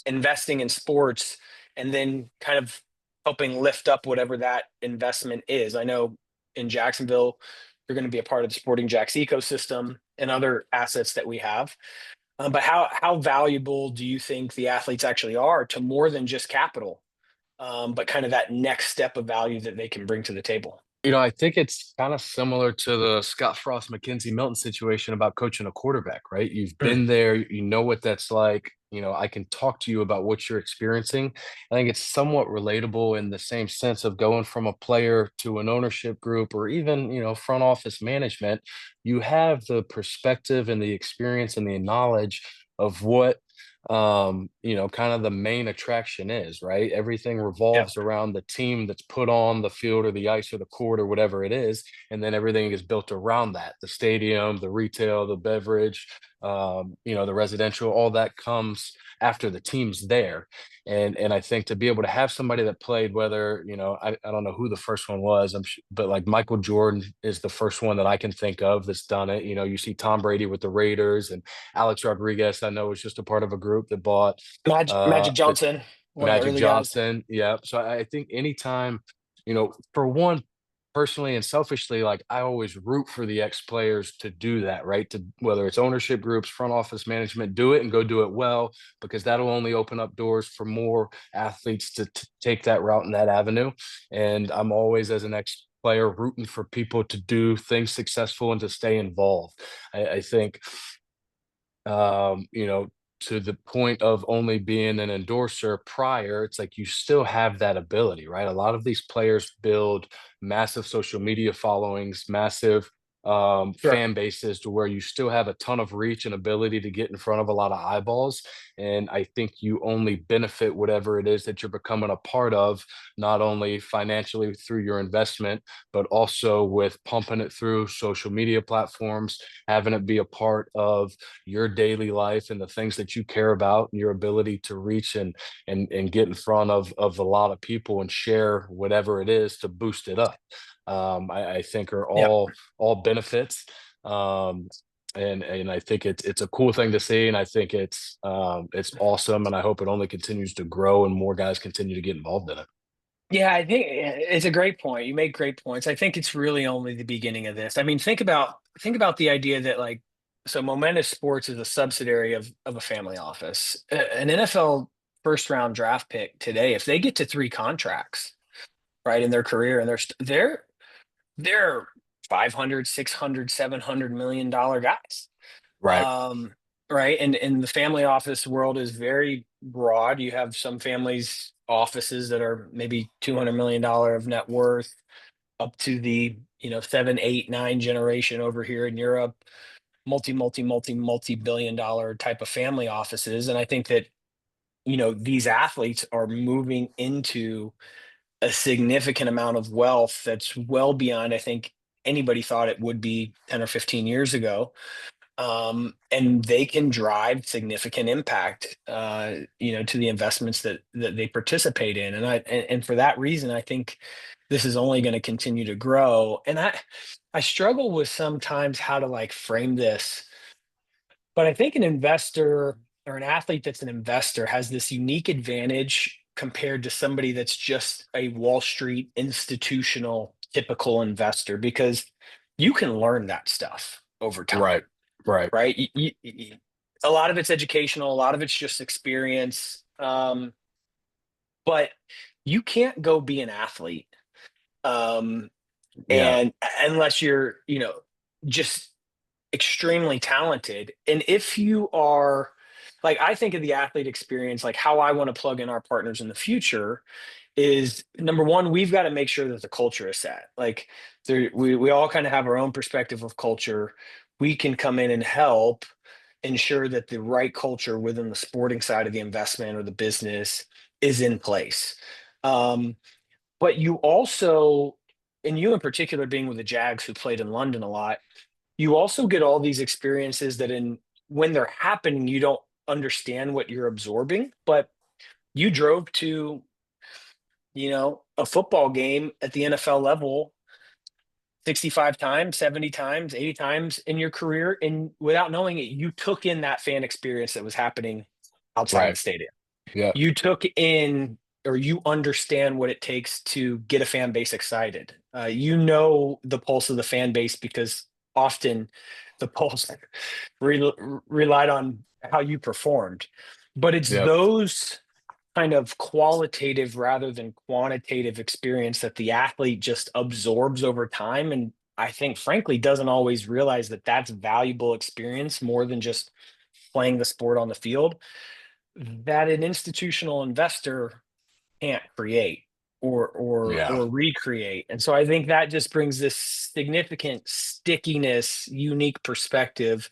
investing in sports, and then kind of helping lift up whatever that investment is? I know in Jacksonville, you're going to be a part of the Sporting Jacks ecosystem and other assets that we have. But how valuable do you think the athletes actually are to more than just capital, but kind of that next step of value that they can bring to the table? I think it's kind of similar to the Scott Frost, McKenzie Milton situation about coaching a quarterback, right? You've Mm. been there, you know what that's like. I can talk to you about what you're experiencing. I think it's somewhat relatable in the same sense of going from a player to an ownership group or even, front office management. You have the perspective and the experience and the knowledge of what kind of the main attraction is, right? Everything Yeah. revolves around the team that's put on the field or the ice or the court or whatever it is, and then everything is built around that: the stadium, the retail, the beverage, the residential. All that comes after the team's there. And I think to be able to have somebody that played, whether I don't know who the first one was, but like Michael Jordan is the first one that I can think of that's done it. You see Tom Brady with the Raiders, and Alex Rodriguez, I know, was just a part of a group that bought Magic the Johnson, one of the Magic early guys. Johnson. Yeah. So I think anytime, for one, personally and selfishly, like I always root for the ex players to do that, right? To whether it's ownership groups, front office management, do it and go do it well, because that'll only open up doors for more athletes to take that route and that avenue. And I'm always, as an ex player, rooting for people to do things successful and to stay involved. I think to the point of only being an endorser prior, it's like you still have that ability, right? A lot of these players build massive social media followings, massive Sure. fan bases, to where you still have a ton of reach and ability to get in front of a lot of eyeballs. And I think you only benefit whatever it is that you're becoming a part of, not only financially through your investment, but also with pumping it through social media platforms, having it be a part of your daily life and the things that you care about, and your ability to reach and get in front of a lot of people and share whatever it is to boost it up. I think are Yeah. all benefits. And I think it's a cool thing to see, and I think it's awesome, and I hope it only continues to grow and more guys continue to get involved in it. Yeah, I think it's a great point. You make great points. I think it's really only the beginning of this. I mean, think about the idea that, like, so Momentous Sports is a subsidiary of a family office. An NFL first round draft pick today, if they get to three contracts, right, in their career, and they're 500, 600, 700 million dollar guys. Right. Um, right. And the family office world is very broad. You have some families offices that are maybe $200 million of net worth, up to the, 7, 8, 9 generation over here in Europe, multi-billion dollar type of family offices. And I think that, these athletes are moving into a significant amount of wealth that's well beyond, I think, anybody thought it would be 10 or 15 years ago. And they can drive significant impact, to the investments that they participate in. And for that reason, I think this is only going to continue to grow. And I struggle with sometimes how to, like, frame this, but I think an investor or an athlete that's an investor has this unique advantage compared to somebody that's just a Wall Street institutional typical investor, because you can learn that stuff over time, Right. Right. right? A lot of it's educational, a lot of it's just experience. But you can't go be an athlete, um, Yeah. and unless you're, just extremely talented. And if you are, like, I think of the athlete experience, like how I want to plug in our partners in the future is, number one, we've got to make sure that the culture is set. Like, we all kind of have our own perspective of culture. We can come in and help ensure that the right culture within the sporting side of the investment or the business is in place. But you also and you in particular being with the Jags who played in London a lot, you also get all these experiences that when they're happening, you don't understand what you're absorbing, but you drove to, a football game at the NFL level 65 times, 70 times, 80 times in your career. And without knowing it, you took in that fan experience that was happening outside Right. the stadium. Yeah. You took in, or you understand what it takes to get a fan base excited. You know the pulse of the fan base because often the pulse relied on how you performed. But it's Yep. those kind of qualitative rather than quantitative experience that the athlete just absorbs over time. And I think, frankly, doesn't always realize that that's valuable experience more than just playing the sport on the field that an institutional investor can't create Yeah. or recreate. And so I think that just brings this significant stickiness, unique perspective,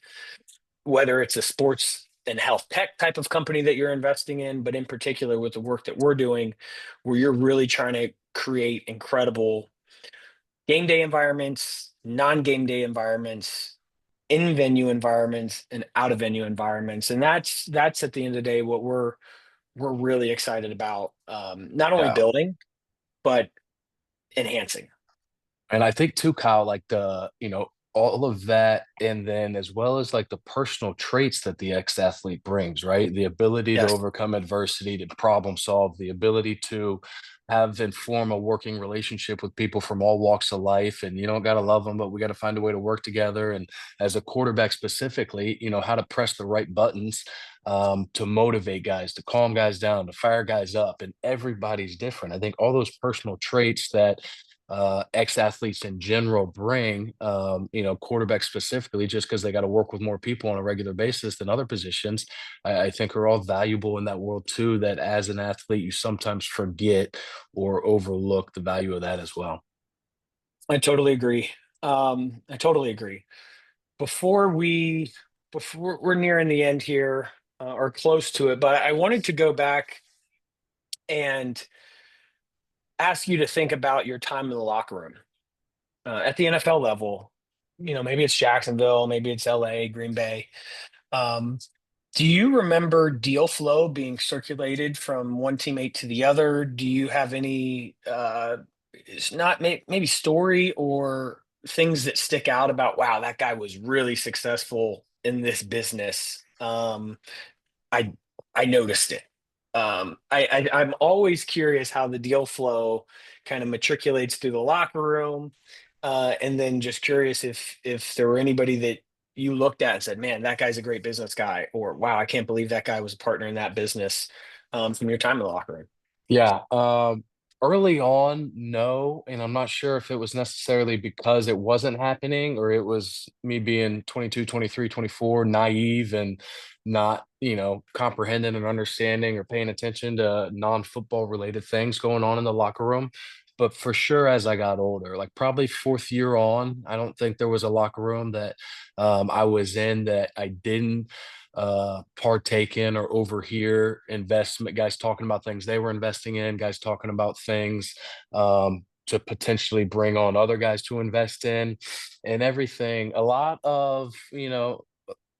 whether it's a sports and health tech type of company that you're investing in, but in particular with the work that we're doing, where you're really trying to create incredible game day environments, non-game day environments, in venue environments, and out of venue environments. And that's at the end of the day what we're really excited about, not only Yeah. building but enhancing. And I think too, Kyle, like all of that, and then as well as like the personal traits that the ex-athlete brings, right? The ability to Yes. overcome adversity, to problem solve, the ability to have and form a working relationship with people from all walks of life. And you don't got to love them, but we got to find a way to work together. And as a quarterback specifically, how to press the right buttons to motivate guys, to calm guys down, to fire guys up. And everybody's different. I think all those personal traits that ex-athletes in general bring, quarterbacks specifically, just because they got to work with more people on a regular basis than other positions, I think are all valuable in that world too, that as an athlete, you sometimes forget or overlook the value of that as well. I totally agree. I totally agree. Before we're nearing the end here, or close to it, but I wanted to go back and ask you to think about your time in the locker room at the NFL level. Maybe it's Jacksonville, maybe it's LA, Green Bay. Um, do you remember deal flow being circulated from one teammate to the other? Do you have any, it's not maybe story or things that stick out about, wow, that guy was really successful in this business? I I noticed it. I'm always curious how the deal flow kind of matriculates through the locker room, and then just curious if there were anybody that you looked at and said, "Man, that guy's a great business guy," or "Wow, I can't believe that guy was a partner in that business," from your time in the locker room. Yeah. Early on, no. And I'm not sure if it was necessarily because it wasn't happening or it was me being 22, 23, 24, naive and not, comprehending and understanding or paying attention to non-football related things going on in the locker room. But for sure, as I got older, like probably fourth year on, I don't think there was a locker room that I was in that I didn't partake in or overhear investment guys talking about things they were investing in, guys talking about things to potentially bring on other guys to invest in and everything. A lot of,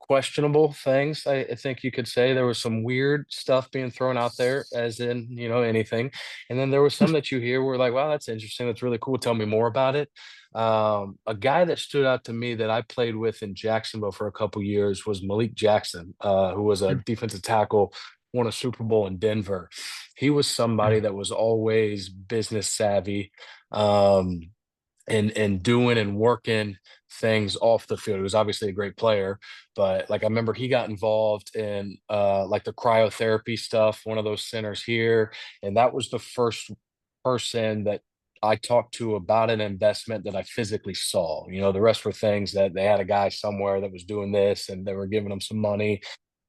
questionable things. I think you could say there was some weird stuff being thrown out there, as in, anything. And then there was some that you hear where like, wow, that's interesting. That's really cool. Tell me more about it. A guy that stood out to me that I played with in Jacksonville for a couple years was Malik Jackson, who was a defensive tackle, won a Super Bowl in Denver. He was somebody that was always business savvy. And doing and working things off the field. He was obviously a great player, but like I remember he got involved in like the cryotherapy stuff, one of those centers here. And that was the first person that I talked to about an investment that I physically saw. The rest were things that they had a guy somewhere that was doing this and they were giving him some money.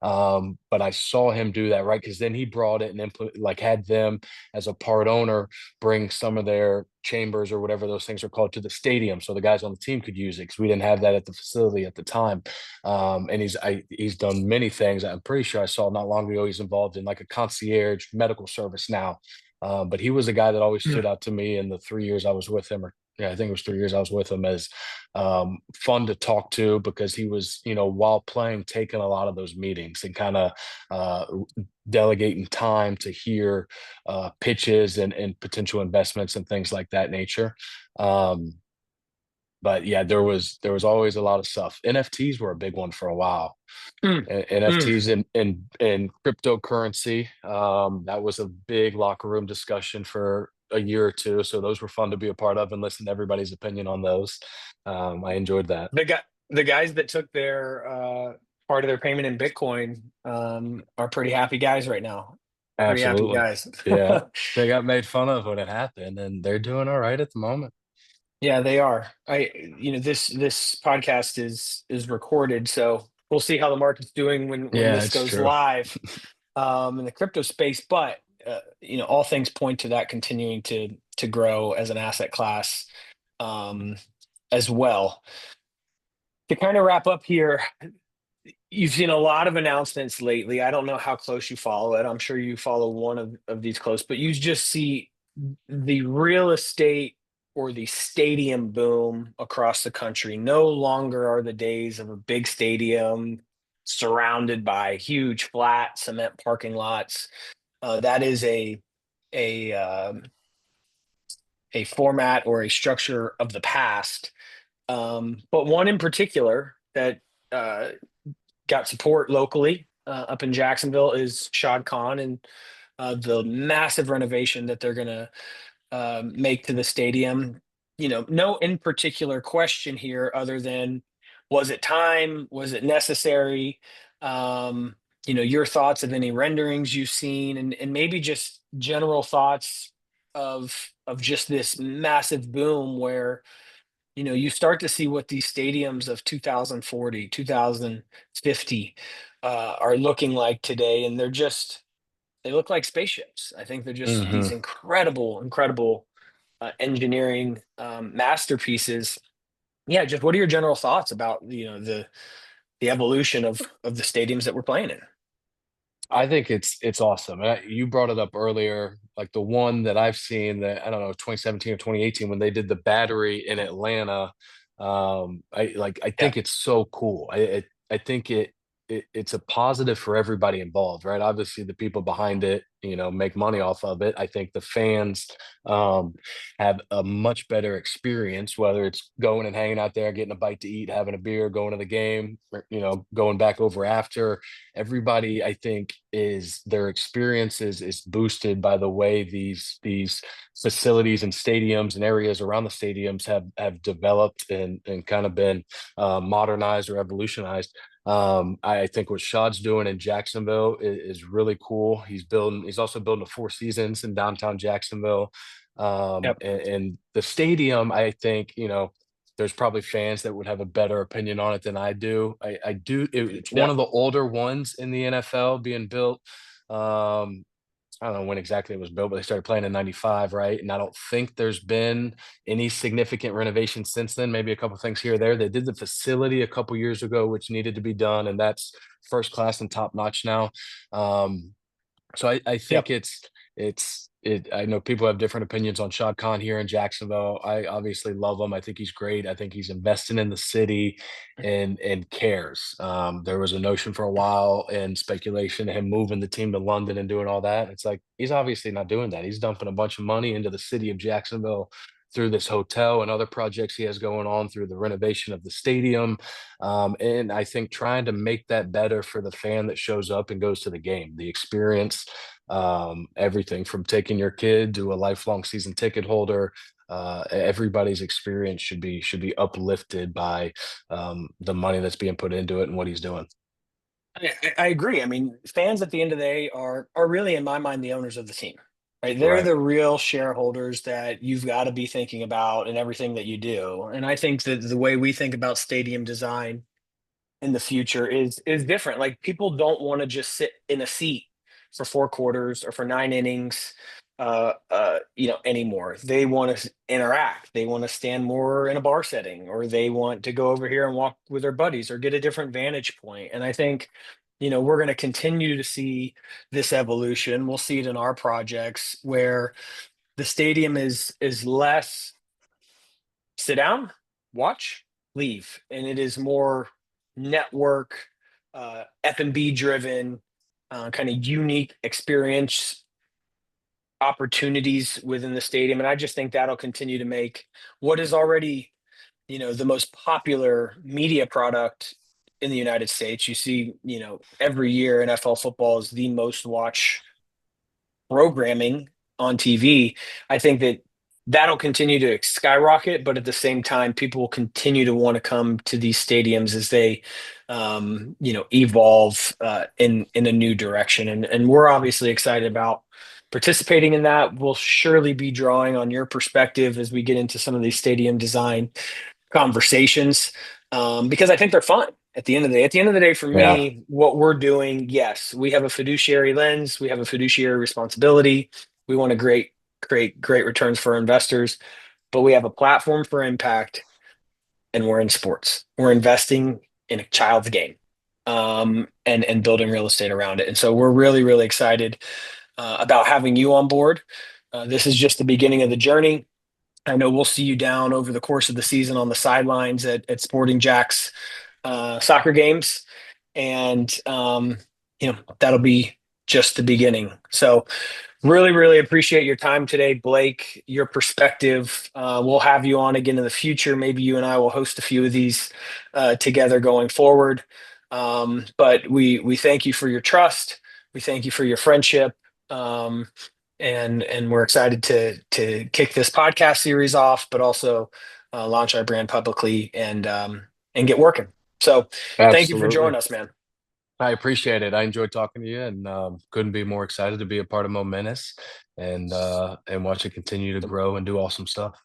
But I saw him do that, right? Because then he brought it and like had them as a part owner bring some of their chambers or whatever those things are called to the stadium, so the guys on the team could use it because we didn't have that at the facility at the time. And he's done many things. I'm pretty sure I saw not long ago he's involved in like a concierge medical service now. But he was a guy that always stood out to me in the 3 years I was with him, or yeah, I think it was 3 years I was with him, as fun to talk to, because he was, while playing, taking a lot of those meetings and kind of uh, delegating time to hear pitches and potential investments and things like that nature. Um, but yeah, there was always a lot of stuff. NFTs were a big one for a while. Mm, mm. NFTs and cryptocurrency. That was a big locker room discussion for a year or two. So those were fun to be a part of and listen to everybody's opinion on those. I enjoyed that. The guys that took their part of their payment in Bitcoin are pretty happy guys right now. Pretty happy Absolutely. guys. Yeah. They got made fun of when it happened, and they're doing all right at the moment. Yeah, they are. This podcast is recorded, so we'll see how the market's doing when Yeah, this it's goes true. live in the crypto space. But all things point to that continuing to grow as an asset class um, as well. To kind of wrap up here, you've seen a lot of announcements lately. I don't know how close you follow it. I'm sure you follow one of these close, but you just see the real estate or the stadium boom across the country. No longer are the days of a big stadium surrounded by huge flat cement parking lots. That is a um, a format or a structure of the past. But one in particular that uh, got support locally up in Jacksonville is Shad Khan and the massive renovation that they're going to make to the stadium. No in particular question here other than was it time? Was it necessary? Um, your thoughts of any renderings you've seen and maybe just general thoughts of just this massive boom where you start to see what these stadiums of 2040, 2050 are looking like today, and they look like spaceships. I think they're just these Hmm. incredible engineering masterpieces. Yeah, just what are your general thoughts about the evolution of the stadiums that we're playing in? I think it's awesome. And you brought it up earlier, like the one that I've seen, that I don't know, 2017 or 2018, when they did the Battery in Atlanta. I Yeah, think it's so cool. I think it's a positive for everybody involved, right? Obviously, the people behind it, make money off of it. I think the fans um, have a much better experience, whether it's going and hanging out there, getting a bite to eat, having a beer, going to the game, or, going back over after. Everybody, I think, is their experience is boosted by the way these facilities and stadiums and areas around the stadiums have developed and kind of been modernized or evolutionized. I think what Shad's doing in Jacksonville is really cool. He's also building a Four Seasons in downtown Jacksonville. yep, And the stadium, I think, there's probably fans that would have a better opinion on it than I do. I do. It's one yep. of the older ones in the NFL being built. Um, I don't know when exactly it was built, but they started playing in '95, right? And I don't think there's been any significant renovation since then. Maybe a couple things here or there. They did the facility a couple years ago, which needed to be done, and that's first class and top notch now. Um, so I think Yep. I know people have different opinions on Shad Khan here in Jacksonville. I obviously love him. I think he's great. I think he's investing in the city and cares. There was a notion for a while and speculation of him moving the team to London and doing all that. It's like he's obviously not doing that. He's dumping a bunch of money into the city of Jacksonville through this hotel and other projects he has going on, through the renovation of the stadium. And I think trying to make that better for the fan that shows up and goes to the game, the experience, everything from taking your kid to a lifelong season ticket holder. Everybody's experience should be uplifted by the money that's being put into it and what he's doing. I agree. I mean, fans at the end of the day are really, in my mind, the owners of the team. Right? They're Right. the real shareholders that you've got to be thinking about in everything that you do. And I think that the way we think about stadium design in the future is different. Like people don't want to just sit in a seat for 4 quarters or for 9 innings anymore. They want to interact. They want to stand more in a bar setting, or they want to go over here and walk with their buddies or get a different vantage point. And I think we're going to continue to see this evolution. We'll see it in our projects where the stadium is less sit down, watch, leave. And it is more network, F&B driven, kind of unique experience opportunities within the stadium. And I just think that'll continue to make what is already, the most popular media product in the United States. You see, every year NFL football is the most watched programming on TV. I think that that'll continue to skyrocket, but at the same time, people will continue to want to come to these stadiums as they, evolve in a new direction. And we're obviously excited about participating in that. We'll surely be drawing on your perspective as we get into some of these stadium design conversations, because I think they're fun. At the end of the day, for Yeah. me, what we're doing, yes, we have a fiduciary lens, we have a fiduciary responsibility. We want to create great returns for our investors, but we have a platform for impact, and we're in sports. We're investing in a child's game, and building real estate around it. And so we're really, really excited about having you on board. This is just the beginning of the journey. I know we'll see you down over the course of the season on the sidelines at Sporting Jack's soccer games, and that'll be just the beginning. So really, really appreciate your time today, Blake, your perspective. We'll have you on again in the future. Maybe you and I will host a few of these together going forward. But we thank you for your trust. We thank you for your friendship. And we're excited to kick this podcast series off, but also launch our brand publicly and get working. So thank you for Absolutely. joining us, man. I appreciate it. I enjoyed talking to you, and couldn't be more excited to be a part of Momentous and watch it continue to grow and do awesome stuff.